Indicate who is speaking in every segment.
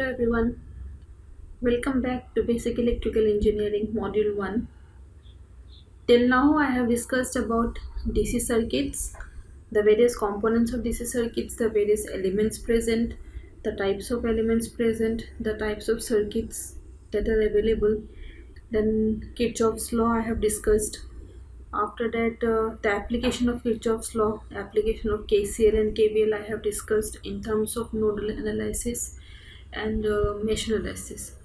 Speaker 1: Hello everyone, welcome back to Basic Electrical Engineering Module 1. Till now I have discussed about DC circuits, the various components of DC circuits, the various elements present, the types of elements present, the types of circuits that are available. Then Kirchhoff's law I have discussed. After that, the application of Kirchhoff's law, application of KCL and KVL I have discussed in terms of nodal analysis and mesh analysis.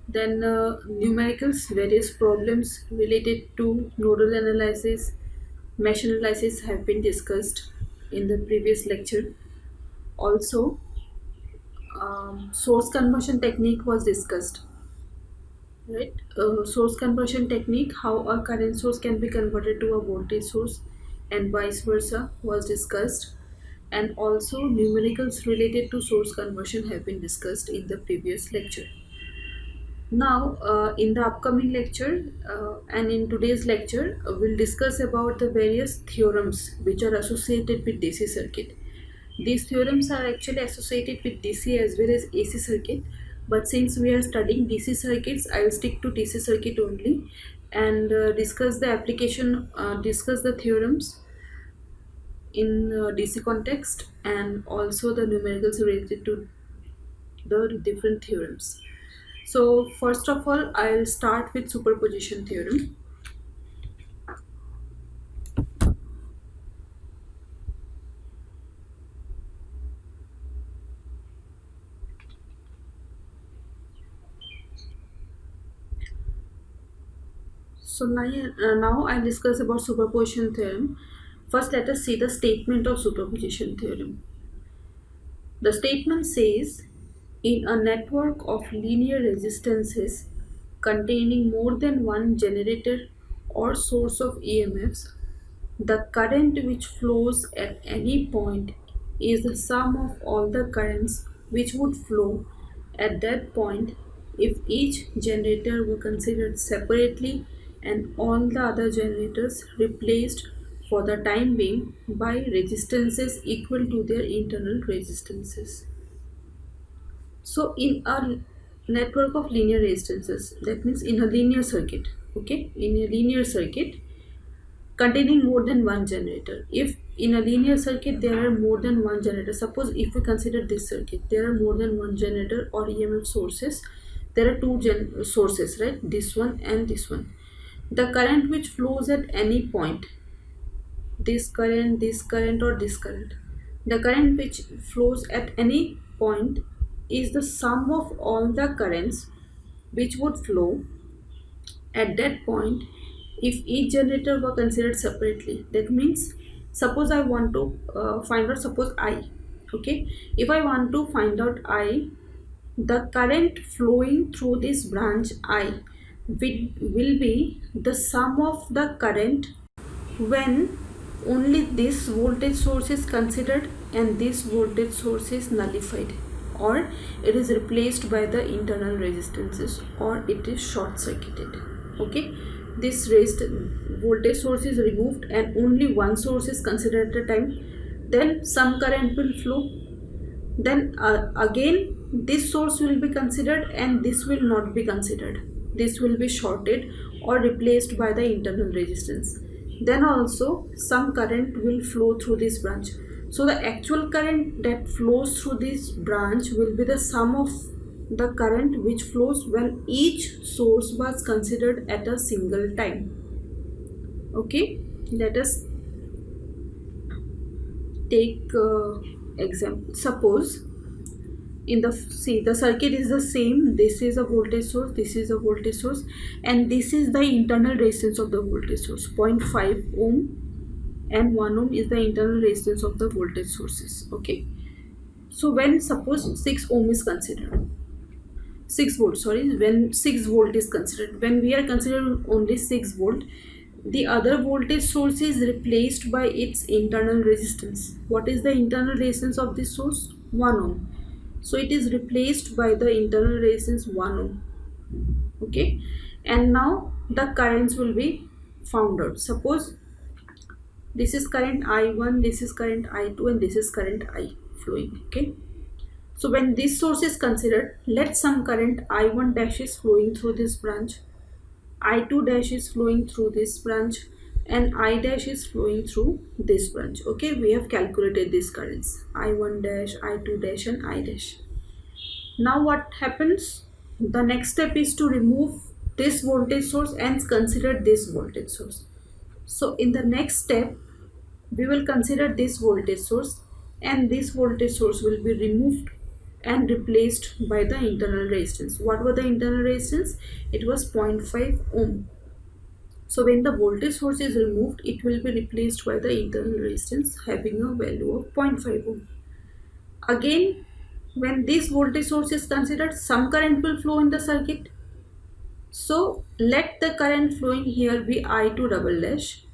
Speaker 1: Then numericals, various problems related to nodal analysis, mesh analysis have been discussed in the previous lecture. Also, source conversion technique was discussed. Right, source conversion technique, how a current source can be converted to a voltage source, and vice versa, was discussed. And also, numericals related to source conversion have been discussed in the previous lecture. Now, in the upcoming lecture and in today's lecture, we'll discuss about the various theorems which are associated with DC circuit. These theorems are actually associated with DC as well as AC circuit, but since we are studying DC circuits, I will stick to DC circuit only and discuss the application, discuss the theorems in DC context and also the numericals related to the different theorems. So first of all, I'll start with superposition theorem. So now I'll discuss about superposition theorem. First, let us see the statement of superposition theorem. The statement says, in a network of linear resistances containing more than one generator or source of EMFs, the current which flows at any point is the sum of all the currents which would flow at that point if each generator were considered separately and all the other generators replaced for the time being by resistances equal to their internal resistances. So in a network of linear resistances, that means in a linear circuit, okay, in a linear circuit containing more than one generator. If in a linear circuit there are more than one generator, suppose if we consider this circuit, there are more than one generator or EMF sources, there are two sources, right, this one and this one. The current which flows at any point, this current or this current, the current which flows at any point is the sum of all the currents which would flow at that point if each generator were considered separately. That means, suppose I want to find out, suppose I, okay, if I want to find out I, the current flowing through this branch I will be the sum of the current when only this voltage source is considered and this voltage source is nullified, or it is replaced by the internal resistances, or it is short circuited. Okay, this raised voltage source is removed and only one source is considered at a time, then some current will flow. Then again this source will be considered and this will not be considered, this will be shorted or replaced by the internal resistance. Then also some current will flow through this branch. So the actual current that flows through this branch will be the sum of the current which flows when each source was considered at a single time. Okay, let us take example. Suppose in the circuit is the same, this is a voltage source, this is a voltage source, and this is the internal resistance of the voltage source, 0.5 ohm and 1 ohm is the internal resistance of the voltage sources. Okay, so when suppose 6 ohm is considered, 6 volt, sorry, when 6 volt is considered, when we are considering only 6 volt, the other voltage source is replaced by its internal resistance. What is the internal resistance of this source? 1 ohm. So it is replaced by the internal resistance 1 ohm. Okay, and now the currents will be found out. Suppose this is current I1, this is current I2, and this is current I flowing. Okay, So when this source is considered, let some current I1 dash is flowing through this branch, I2 dash is flowing through this branch, and I dash is flowing through this branch. Okay, we have calculated these currents, I1 dash, I2 dash, and I dash. Now what happens? The next step is to remove this voltage source and consider this voltage source. So in the next step, we will consider this voltage source, and this voltage source will be removed and replaced by the internal resistance. What were the internal resistance? It was 0.5 ohm. So when the voltage source is removed, it will be replaced by the internal resistance having a value of 0.5 ohm. Again, when this voltage source is considered, some current will flow in the circuit. So let the current flowing here be I2 double dash.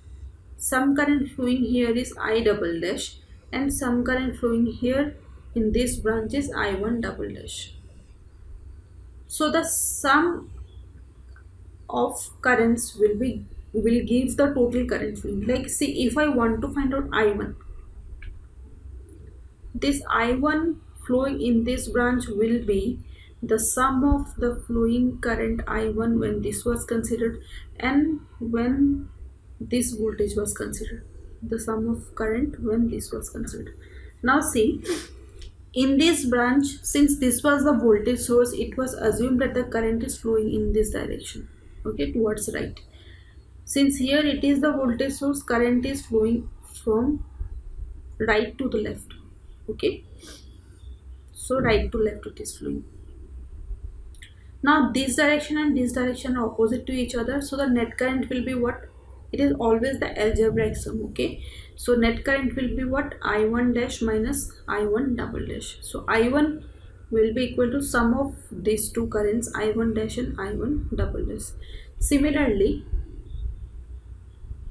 Speaker 1: Some current flowing here is I double dash, and some current flowing here in this branch is I1 double dash. So the sum of currents will give the total current flowing. Like, see, if I want to find out I1, this I1 flowing in this branch will be the sum of the flowing current I1 when this was considered and when this voltage was considered, the sum of current when this was considered. Now see, in this branch, since this was the voltage source, it was assumed that the current is flowing in this direction, okay, towards right. Since here it is the voltage source, current is flowing from right to the left, okay, so right to left it is flowing. Now this direction and this direction are opposite to each other, so the net current will be what? It is always the algebraic sum, okay. So net current will be what? I1 dash minus I1 double dash. So I1 will be equal to sum of these two currents, I1 dash and I1 double dash. Similarly,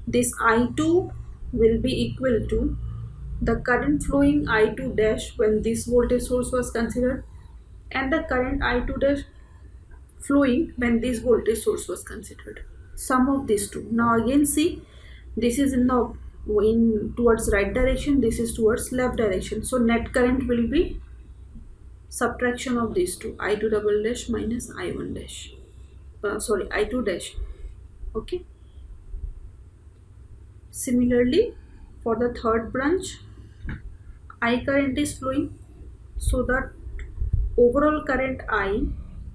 Speaker 1: this I2 will be equal to the current flowing I2 dash when this voltage source was considered, and the current I2 dash flowing when this voltage source was considered. Sum of these two. Now again see, this is in towards right direction, this is towards left direction. So net current will be subtraction of these two, I2 double dash minus I1 dash. I2 dash. Okay. Similarly, for the third branch, I current is flowing, so that overall current I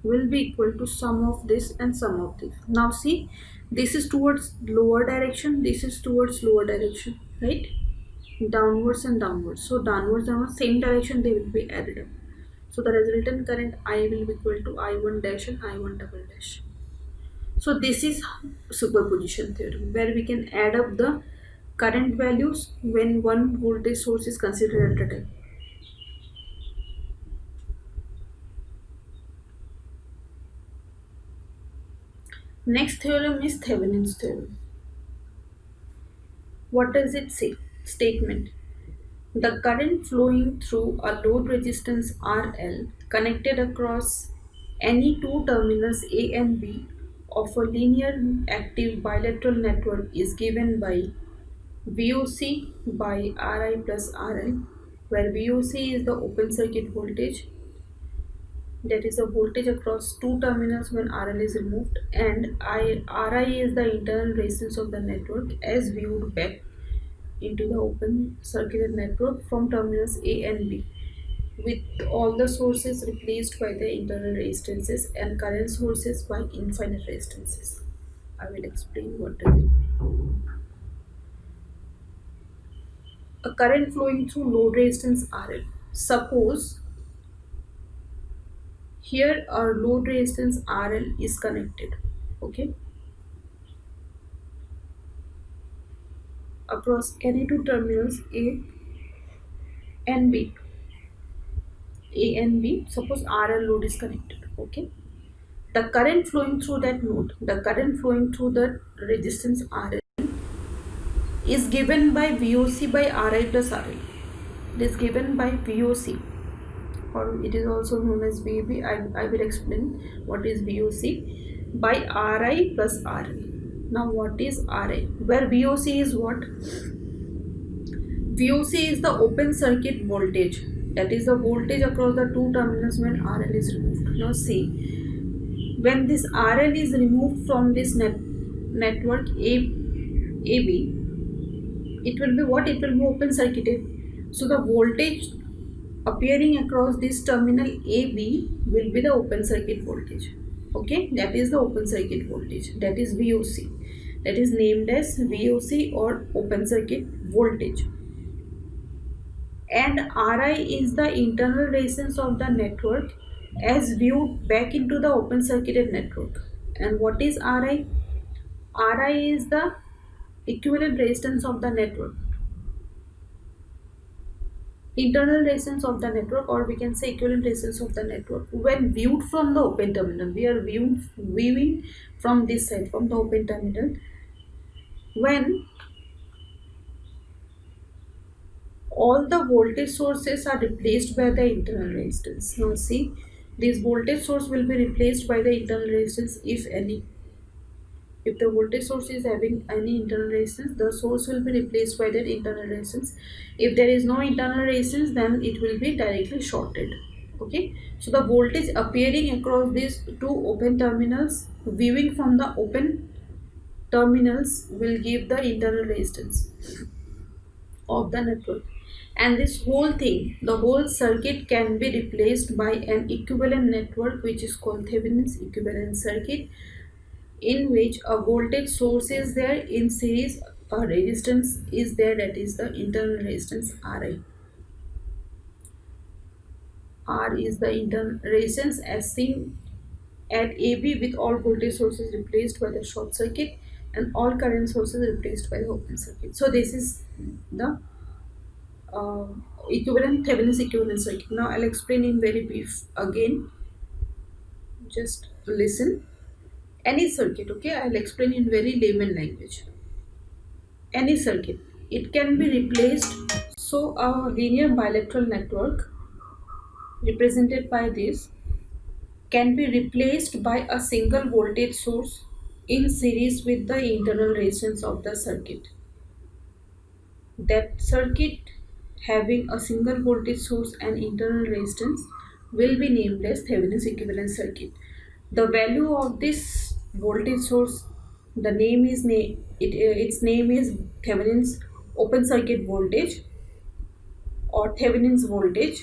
Speaker 1: will be equal to sum of this and sum of this. Now see, this is towards lower direction, this is towards lower direction, right? Downwards and downwards. So downwards and same direction they will be added up. So the resultant current I will be equal to I1 dash and I1 double dash. So this is superposition theorem, where we can add up the current values when one voltage source is considered at a time. Next theorem is Thevenin's theorem. What does it say? Statement: the current flowing through a load resistance RL connected across any two terminals A and B of a linear active bilateral network is given by VOC by RI plus RL, where VOC is the open circuit voltage, that is a voltage across two terminals when RL is removed, and RI is the internal resistance of the network as viewed back into the open circuit network from terminals A and B, with all the sources replaced by the internal resistances and current sources by infinite resistances. I will explain what does it mean. A current flowing through load resistance RL. Suppose here our load resistance RL is connected, okay, across any two terminals A and B. Suppose RL load is connected, okay. The current flowing through that node, the current flowing through the resistance RL is given by VOC by RI plus RL. It is given by VOC, or it is also known as VB. I will explain what is VOC, by RI plus RL. Now what is RI? Where VOC is what? VOC is the open circuit voltage that is the voltage across the two terminals when RL is removed. Now see, when this RL is removed from this network AB, it will be what? It will be open circuited. So the voltage appearing across this terminal AB will be the open circuit voltage. Okay, that is the open circuit voltage, that is VOC, that is named as VOC or open circuit voltage. And Ri is the internal resistance of the network as viewed back into the open circuited network. And what is Ri? Ri is the equivalent resistance of the network, internal resistance of the network, or we can say equivalent resistance of the network when viewed from the open terminal. We are viewing from this side, from the open terminal, when all the voltage sources are replaced by the internal resistance. Now see, this voltage source will be replaced by the internal resistance, if any. If the voltage source is having any internal resistance, the source will be replaced by that internal resistance. If there is no internal resistance, then it will be directly shorted. Okay, so the voltage appearing across these two open terminals, viewing from the open terminals, will give the internal resistance of the network. And this whole thing, the whole circuit, can be replaced by an equivalent network which is called Thevenin's equivalent circuit, in which a voltage source is there, in series a resistance is there, that is the internal resistance Ri. R is the internal resistance as seen at AB, with all voltage sources replaced by the short circuit and all current sources replaced by the open circuit. So this is the uh, Thevenin's equivalent circuit. Now I'll explain in very brief again. Just listen. Any circuit, okay? I'll explain in very layman language. Any circuit, it can be replaced. So a linear bilateral network represented by this can be replaced by a single voltage source in series with the internal resistance of the circuit. That circuit having a single voltage source and internal resistance will be named as Thevenin's equivalent circuit. The value of this voltage source, the name is its name is Thevenin's open circuit voltage or Thevenin's voltage,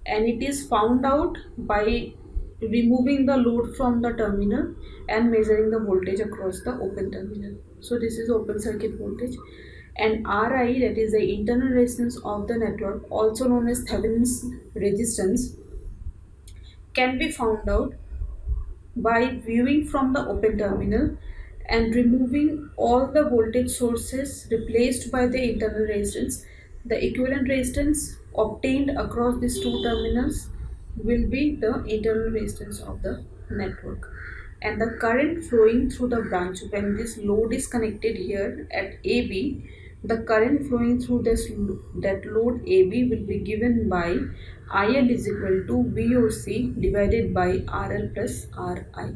Speaker 1: and it is found out by removing the load from the terminal and measuring the voltage across the open terminal. So this is open circuit voltage. And Ri, that is the internal resistance of the network, also known as Thevenin's resistance, can be found out by viewing from the open terminal and removing all the voltage sources replaced by the internal resistance. The equivalent resistance obtained across these two terminals will be the internal resistance of the network. And the current flowing through the branch, when this load is connected here at AB, the current flowing through that load AB will be given by IL is equal to VOC divided by RL plus RI.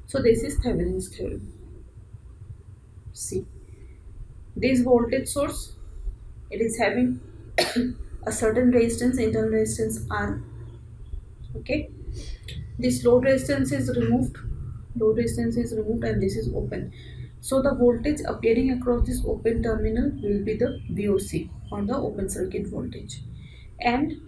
Speaker 1: So this is Thevenin's theorem. See, this voltage source, it is having a certain resistance, internal resistance R. Okay, this load resistance is removed, and this is open. So the voltage appearing across this open terminal will be the VOC or the open circuit voltage. And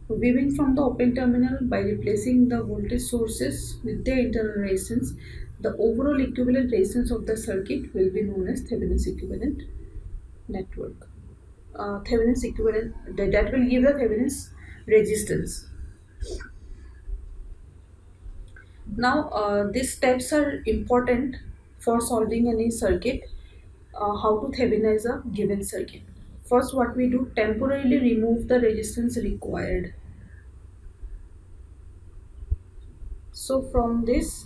Speaker 1: viewing from the open terminal by replacing the voltage sources with their internal resistance, the overall equivalent resistance of the circuit will be known as Thevenin's equivalent network. Thevenin's equivalent, that will give the Thevenin's resistance. Now these steps are important for solving any circuit. How to Thevenize a given circuit. First, what we do, temporarily remove the resistance required. So from this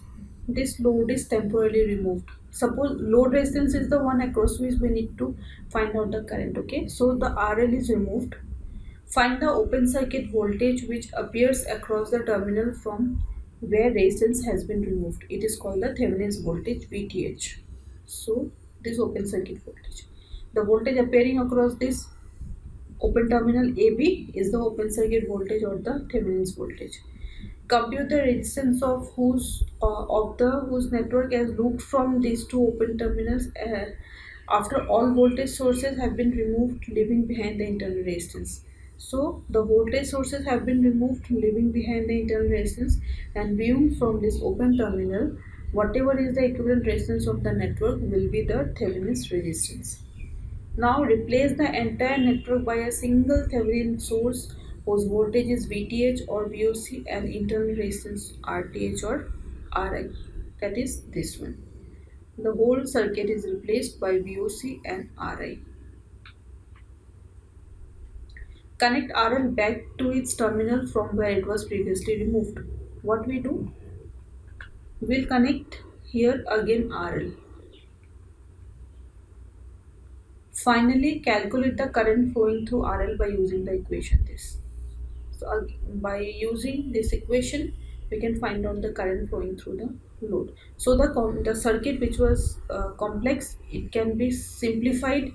Speaker 1: load is temporarily removed. Suppose load resistance is the one across which we need to find out the current. Okay, so the RL is removed. Find the open circuit voltage which appears across the terminal from where resistance has been removed. It is called the Thevenin's voltage, VTH. So this open circuit voltage, the voltage appearing across this Open terminal AB is the open circuit voltage or the Thevenin's voltage. Compute the resistance of whose network as looped from these two open terminals after all voltage sources have been removed, leaving behind the internal resistance. So the voltage sources have been removed, leaving behind the internal resistance, and viewing from this open terminal, whatever is the equivalent resistance of the network will be the Thevenin's resistance. Now replace the entire network by a single Thevenin source whose voltage is VTH or VOC and internal resistance RTH or RI. That is this one. The whole circuit is replaced by VOC and RI. Connect RL back to its terminal from where it was previously removed. What we do? We'll connect here again RL. Finally, calculate the current flowing through RL by using the equation this. So by using this equation, we can find out the current flowing through the load. So the circuit which was complex, it can be simplified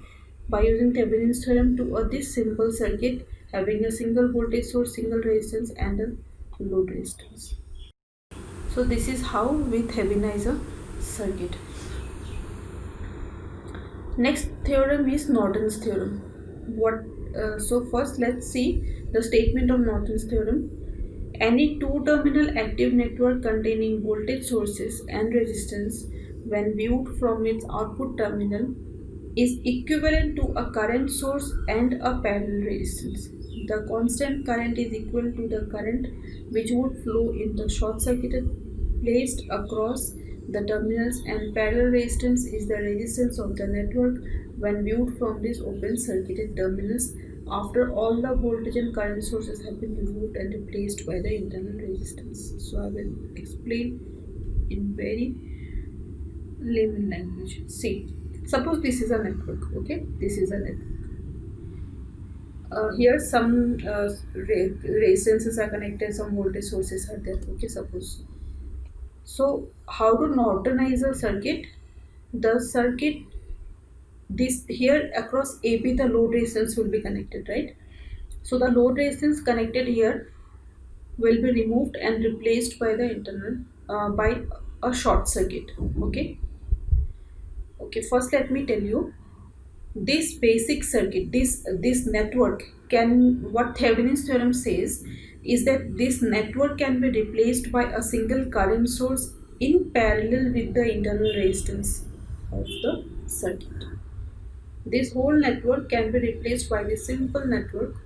Speaker 1: by using Thevenin's theorem to this simple circuit having a single voltage source, single resistance, and a load resistance. So this is how we Thevenize a circuit. Next theorem is Norton's theorem. So first let's see the statement of Norton's theorem. Any two-terminal active network containing voltage sources and resistance when viewed from its output terminal is equivalent to a current source and a parallel resistance. The constant current is equal to the current which would flow in the short circuited placed across the terminals, and parallel resistance is the resistance of the network when viewed from these open circuited terminals after all the voltage and current sources have been removed and replaced by the internal resistance. So I will explain in very layman language. See, suppose this is a network. Okay, this is a network. Here some resistances are connected, some voltage sources are there. Okay, suppose. So how to Nortonize a circuit? The circuit, this here across AB the load resistance will be connected, right? So the load resistance connected here will be removed and replaced by the internal by a short circuit. Okay. Okay. First, let me tell you this basic circuit, this network can, what Thevenin's theorem says is that this network can be replaced by a single current source in parallel with the internal resistance of the circuit. This whole network can be replaced by the simple network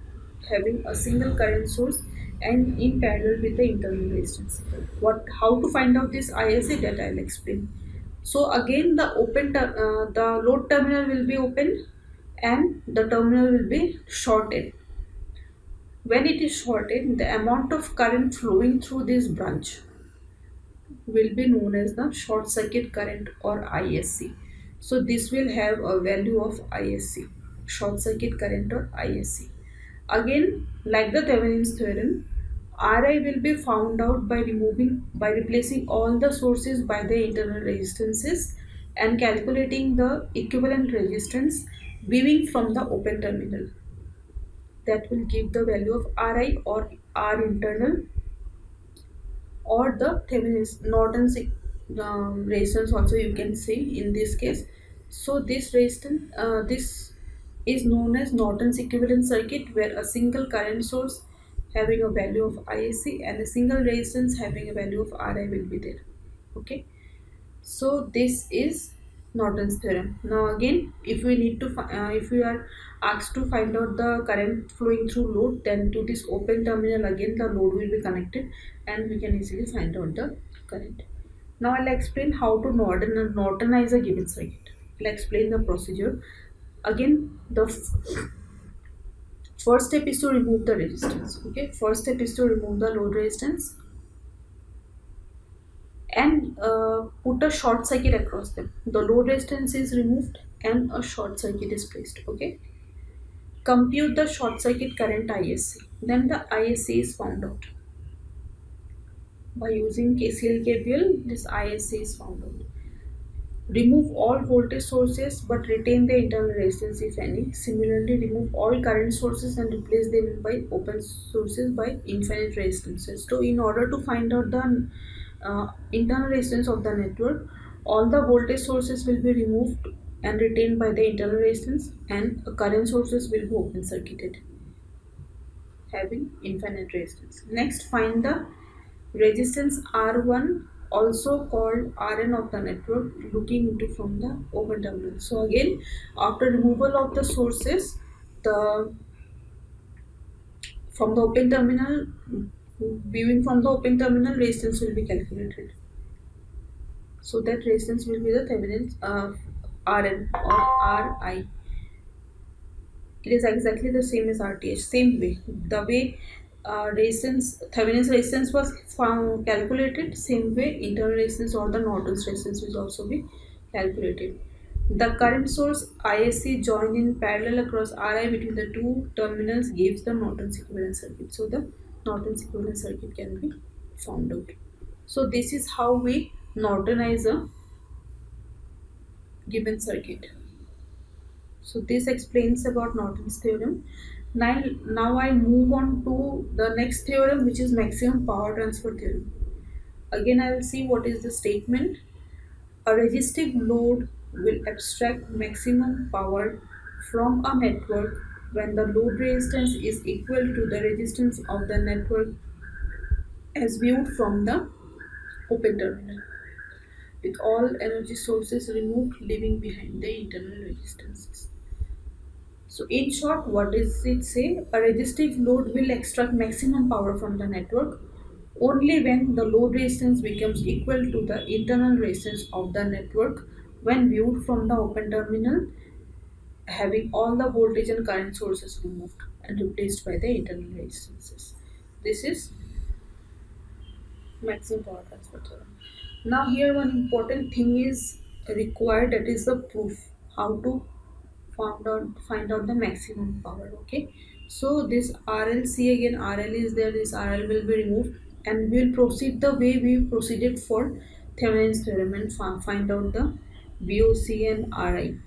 Speaker 1: having a single current source and in parallel with the internal resistance. How to find out this ISA, that I'll explain. So again the load terminal will be open and the terminal will be shorted. When it is shorted, the amount of current flowing through this branch will be known as the short circuit current or ISC. So this will have a value of ISC, short circuit current or ISC. Again, like the Thevenin's theorem, Ri will be found out by replacing all the sources by the internal resistances and calculating the equivalent resistance viewing from the open terminal. That will give the value of Ri or R internal or the Thevenin's Norton's resistance also you can say in this case. So this resistance, this is known as Norton's equivalent circuit, where a single current source having a value of ISC and a single resistance having a value of Ri will be there. Okay, so this is Norton's theorem. Now again, if we need to if we are asked to find out the current flowing through load, then to this open terminal again the load will be connected and we can easily find out the current. Now I'll explain how to Nortonize a given circuit. I'll explain the procedure. Again, the first step is to remove the resistance. Okay, first step is to remove the load resistance and put a short circuit across them. The load resistance is removed and a short circuit is placed. Okay, compute the short circuit current ISC. Then the ISC is found out by using KCL KVL. This ISC is found out. Remove all voltage sources but retain the internal resistance if any. Similarly, remove all current sources and replace them by open sources by infinite resistances. So, in order to find out the internal resistance of the network, all the voltage sources will be removed and retained by the internal resistance, and current sources will be open circuited having infinite resistance. Next, find the resistance R1, also called Rn of the network, looking into from the open terminal. So again, after removal of the sources, the from the open terminal, viewing from the open terminal, resistance will be calculated. So that resistance will be the Thevenin's Rn or Ri. It is exactly the same as RTH. Same way, the way resistance, Thevenin's resistance was found, calculated, same way internal resistance or the Norton's resistance will also be calculated. The current source ISC joined in parallel across Ri between the two terminals gives the Norton's equivalent circuit. So the Norton's equivalent circuit can be found out. So this is how we Nortonize a given circuit. So this explains about Norton's theorem. Now I move on to the next theorem, which is maximum power transfer theorem. Again, I will see what is the statement. A resistive load will abstract maximum power from a network when the load resistance is equal to the resistance of the network as viewed from the open terminal, with all energy sources removed, leaving behind the internal resistances. So in short, what does it say? A resistive load will extract maximum power from the network only when the load resistance becomes equal to the internal resistance of the network when viewed from the open terminal, having all the voltage and current sources removed and replaced by the internal resistances. This is maximum power transfer theorem. Now here one important thing is required, that is the proof. How to find out the maximum power. Okay, so this RLC, again RL is there, this RL will be removed, and we will proceed the way we proceeded for Thevenin's theorem and find out the VOC and RI.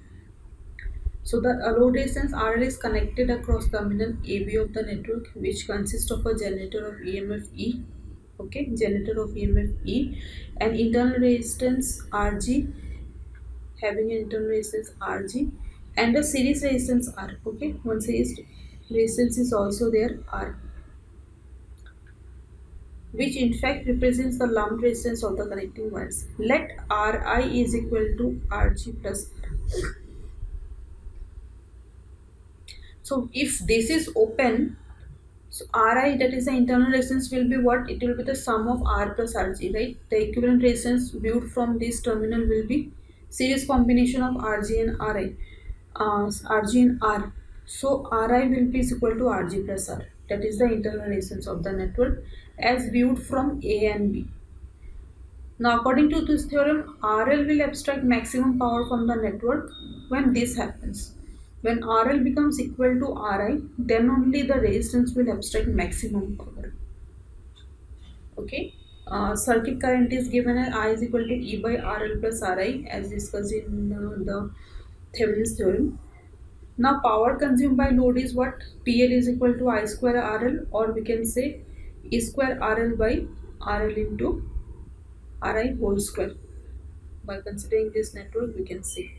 Speaker 1: So the load resistance RL is connected across terminal AB of the network, which consists of a generator of EMF E. Okay, generator of EMF E, and internal resistance RG, having an internal resistance Rg, and a series resistance R. Okay, one series resistance is also there, R, which in fact represents the lumped resistance of the connecting wires. Let Ri is equal to Rg plus R. So if this is open, so Ri, that is the internal resistance, will be what? It will be the sum of R plus Rg, right? The equivalent resistance viewed from this terminal will be series combination of Rg and Ri. Rg and R. So Ri will be is equal to Rg plus R. That is the internal resistance of the network as viewed from A and B. Now according to this theorem, RL will abstract maximum power from the network when this happens. When RL becomes equal to Ri, then only the resistance will abstract maximum power. Okay. Circuit current is given as I is equal to E by RL plus Ri, as discussed in the Thevenin's theorem. Now power consumed by load is what? PL is equal to I square RL, or we can say E square RL by RL into Ri whole square. By considering this network, we can see.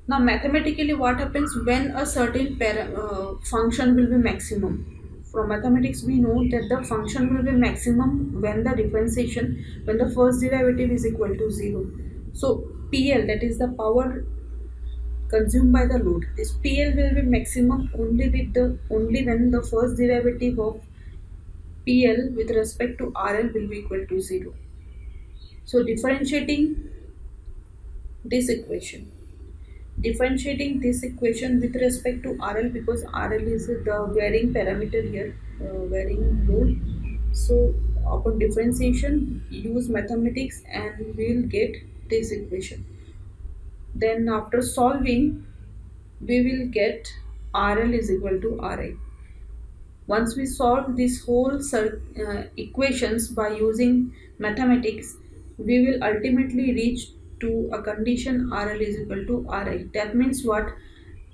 Speaker 1: Now mathematically what happens when a certain function will be maximum? From mathematics we know that the function will be maximum when the differentiation, when the first derivative is equal to 0. So PL, that is the power consumed by the load, this PL will be maximum only when the first derivative of PL with respect to RL will be equal to 0. So differentiating this equation with respect to RL, because RL is the varying parameter here, varying load. So upon differentiation, use mathematics and we will get this equation. Then after solving, we will get RL is equal to Ri. Once we solve this whole equations by using mathematics, we will ultimately reach to a condition RL is equal to RI. That means what?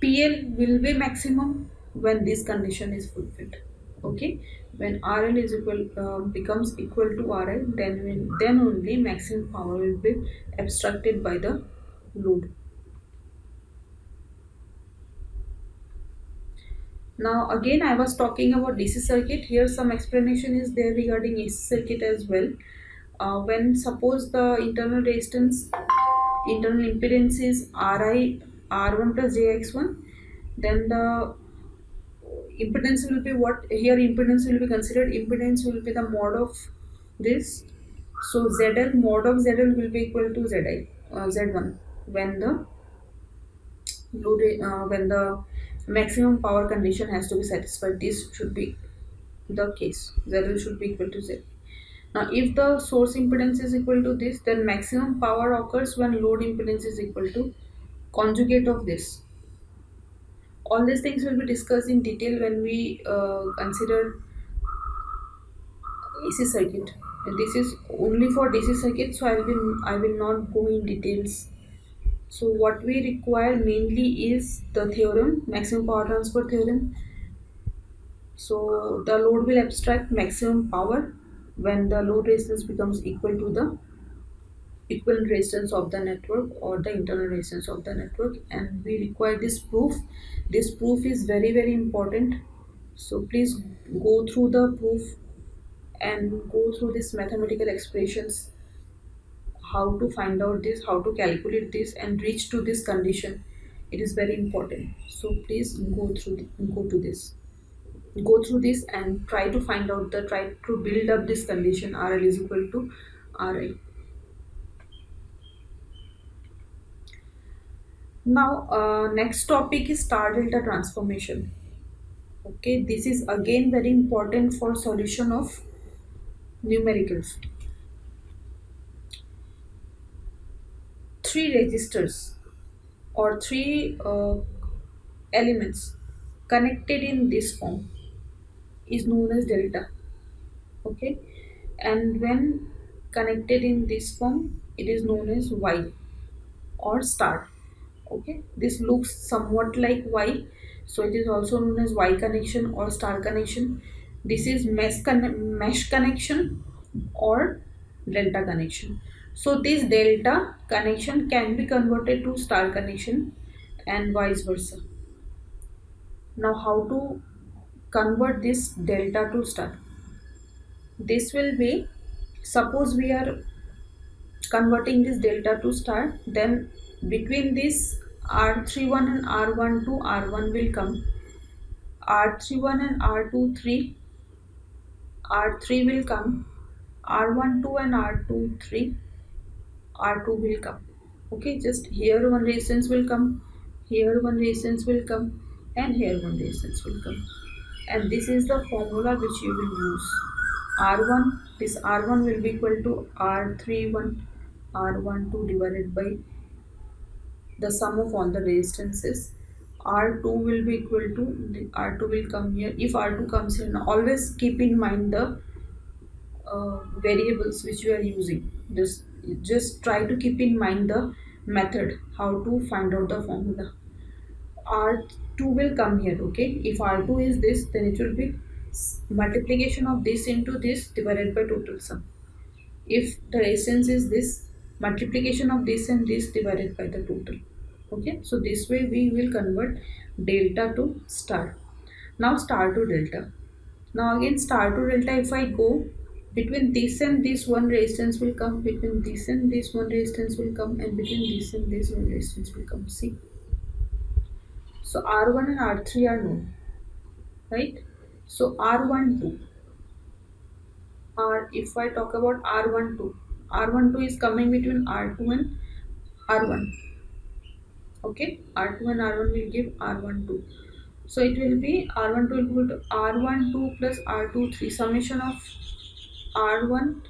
Speaker 1: PL will be maximum when this condition is fulfilled. Okay, when RL is equal becomes equal to RI, then only maximum power will be abstracted by the load. Now again I was talking about DC circuit. Here some explanation is there regarding AC circuit as well. When suppose the internal impedance is Ri R1 plus JX1, then the impedance will be what? Here impedance will be considered. Impedance will be the mod of this. So ZL, mod of ZL will be equal to Z1 when the when the maximum power condition has to be satisfied. This should be the case. ZL should be equal to Z. Now, if the source impedance is equal to this, then maximum power occurs when load impedance is equal to conjugate of this. All these things will be discussed in detail when we consider AC circuit. And this is only for DC circuit, so I will not go in details. So what we require mainly is the theorem, maximum power transfer theorem. So the load will abstract maximum power when the load resistance becomes equal to the equivalent resistance of the network or the internal resistance of the network, and we require this proof. This proof is very very important, so please go through the proof and go through this mathematical expressions, how to find out this, how to calculate this and reach to this condition. It is very important, so please go through this and try to find out the try to build up this condition RL is equal to RI. Now, next topic is star delta transformation. Okay, this is again very important for solution of numericals. Three resistors or three elements connected in this form is known as delta. Okay, and when connected in this form, it is known as Y or star. Okay, this looks somewhat like Y, so it is also known as Y connection or star connection. This is mesh connection or delta connection. So this delta connection can be converted to star connection and vice versa. Now how to convert this delta to star? This will be, suppose we are converting this delta to star, then between this R31 and R12, R1 will come, R31 and R23, R3 will come, R12 and R23, R2 will come. Okay, just here one resistance will come, here one resistance will come, and here one resistance will come. And this is the formula which you will use. R1, this R1 will be equal to R31, R12 divided by the sum of all the resistances. R2 will be equal to, R2 will come here. If R2 comes here, now always keep in mind the variables which you are using. Just try to keep in mind the method how to find out the formula. R2 will come here. Okay, if R2 is this, then it will be multiplication of this into this divided by total sum. If the resistance is this, multiplication of this and this divided by the total. Okay, so this way we will convert delta to star. Now star to delta. Now again star to delta, if I go between this and this, one resistance will come, between this and this one resistance will come, and between this and this one resistance will come. See, so R1 and R3 are known, right? So R12, if I talk about R12 is coming between R2 and R1. Okay, R2 and R1 will give R12. So it will be R12 will equal to R12 plus R23, summation of R1,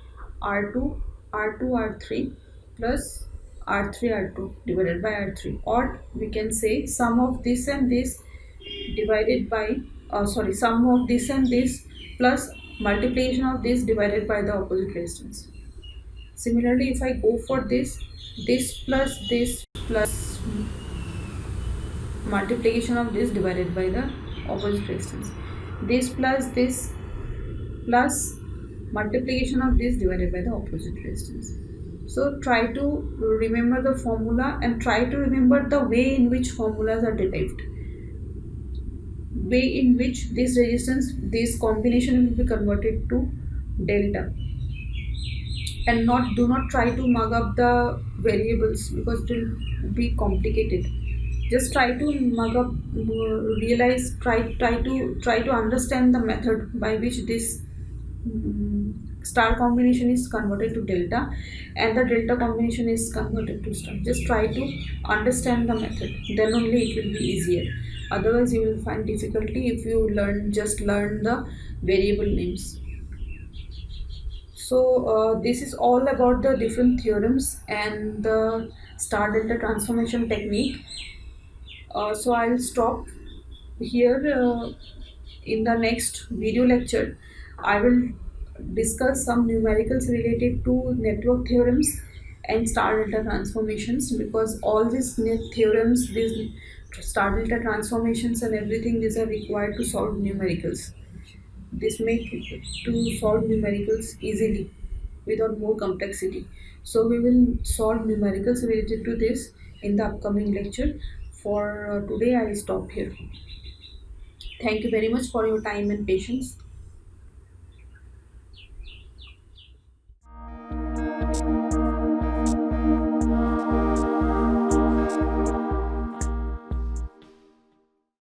Speaker 1: R2, R2, R3 plus R3, R2 divided by R3, or we can say sum of this and this divided by sum of this and this plus multiplication of this divided by the opposite resistance. Similarly, if I go for this plus multiplication of this divided by the opposite resistance, this plus multiplication of this divided by the opposite resistance. So try to remember the formula and try to remember the way in which formulas are derived, way in which this resistance, this combination will be converted to delta, and do not try to mug up the variables because it will be complicated. Just try to mug up, realize, try to understand the method by which this star combination is converted to delta and the delta combination is converted to star. Just try to understand the method, then only it will be easier. Otherwise you will find difficulty if you learn the variable names. So this is all about the different theorems and the star delta transformation technique. So I'll stop here. In the next video lecture, I will discuss some numericals related to network theorems and star delta transformations, because all these theorems, these star delta transformations and everything, these are required to solve numericals. This make to solve numericals easily without more complexity. So we will solve numericals related to this in the upcoming lecture. For today I will stop here. Thank you very much for your time and patience.